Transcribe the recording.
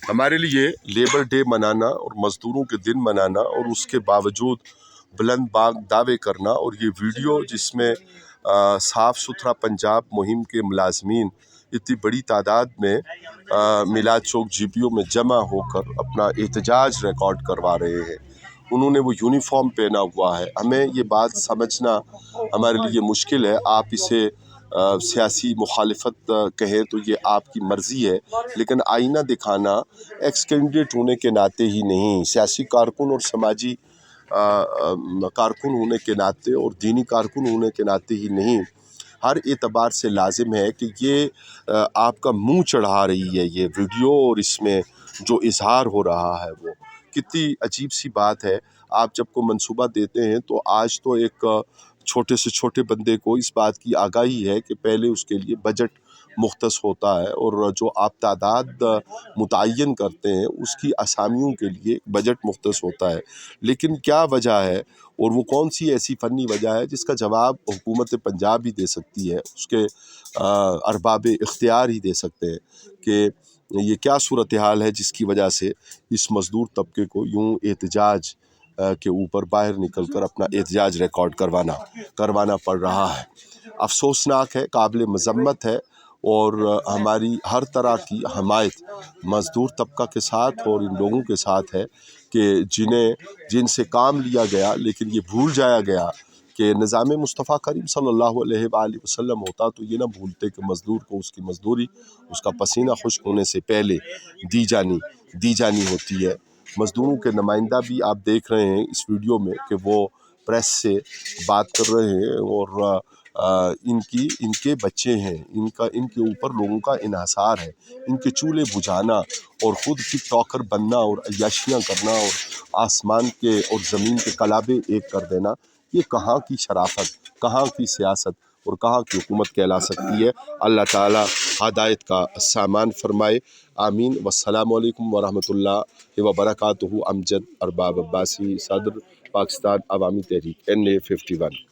ہمارے لیے labour day منانا اور مزدوروں کے دن منانا اور اس کے باوجود بلند باغ دعوے کرنا، اور یہ ویڈیو جس میں صاف ستھرا پنجاب مہم کے ملازمین اتنی بڑی تعداد میں میلاد چوک جی پی او میں جمع ہو کر اپنا احتجاج ریکارڈ کروا رہے ہیں۔ انہوں نے وہ یونیفارم پہنا ہوا ہے۔ ہمیں یہ بات سمجھنا ہمارے لیے مشکل ہے۔ آپ اسے سیاسی مخالفت کہیں تو یہ آپ کی مرضی ہے، لیکن آئینہ دکھانا ایکس کینڈیڈیٹ ہونے کے ناطے ہی نہیں، سیاسی کارکن اور سماجی کارکن ہونے کے ناطے اور دینی کارکن ہونے کے ناطے ہی نہیں، ہر اعتبار سے لازم ہے کہ یہ آپ کا منہ چڑھا رہی ہے یہ ویڈیو، اور اس میں جو اظہار ہو رہا ہے وہ کتنی عجیب سی بات ہے۔ آپ جب کو منصوبہ دیتے ہیں تو آج تو ایک چھوٹے سے چھوٹے بندے کو اس بات کی آگاہی ہے کہ پہلے اس کے لیے بجٹ مختص ہوتا ہے، اور جو آپ تعداد متعین کرتے ہیں اس کی اسامیوں کے لیے بجٹ مختص ہوتا ہے، لیکن کیا وجہ ہے اور وہ کون سی ایسی فنی وجہ ہے جس کا جواب حکومت پنجاب ہی دے سکتی ہے، اس کے ارباب اختیار ہی دے سکتے ہیں کہ یہ کیا صورتحال ہے جس کی وجہ سے اس مزدور طبقے کو یوں احتجاج کے اوپر باہر نکل کر اپنا احتجاج ریکارڈ کروانا پڑ رہا ہے۔ افسوسناک ہے، قابل مذمت ہے، اور ہماری ہر طرح کی حمایت مزدور طبقہ کے ساتھ اور ان لوگوں کے ساتھ ہے کہ جن سے کام لیا گیا، لیکن یہ بھول جایا گیا کہ نظام مصطفیٰ کریم صلی اللہ علیہ وآلہ وسلم ہوتا تو یہ نہ بھولتے کہ مزدور کو اس کی مزدوری اس کا پسینہ خشک ہونے سے پہلے دی جانی ہوتی ہے۔ مزدوروں کے نمائندہ بھی آپ دیکھ رہے ہیں اس ویڈیو میں کہ وہ پریس سے بات کر رہے ہیں، اور ان کے بچے ہیں، ان کے اوپر لوگوں کا انحصار ہے، ان کے چولہے بجھانا اور خود ٹک ٹاکر بننا اور عیاشیاں کرنا اور آسمان کے اور زمین کے کلابے ایک کر دینا، یہ کہاں کی شرافت، کہاں کی سیاست اور کہاں کی حکومت کہلا سکتی ہے۔ اللہ تعالی ہدایت کا سامان فرمائے، آمین۔ والسلام علیکم ورحمۃ اللہ وبرکاتہ۔ امجد ارباب عباسی، صدر پاکستان عوامی تحریک NA 51۔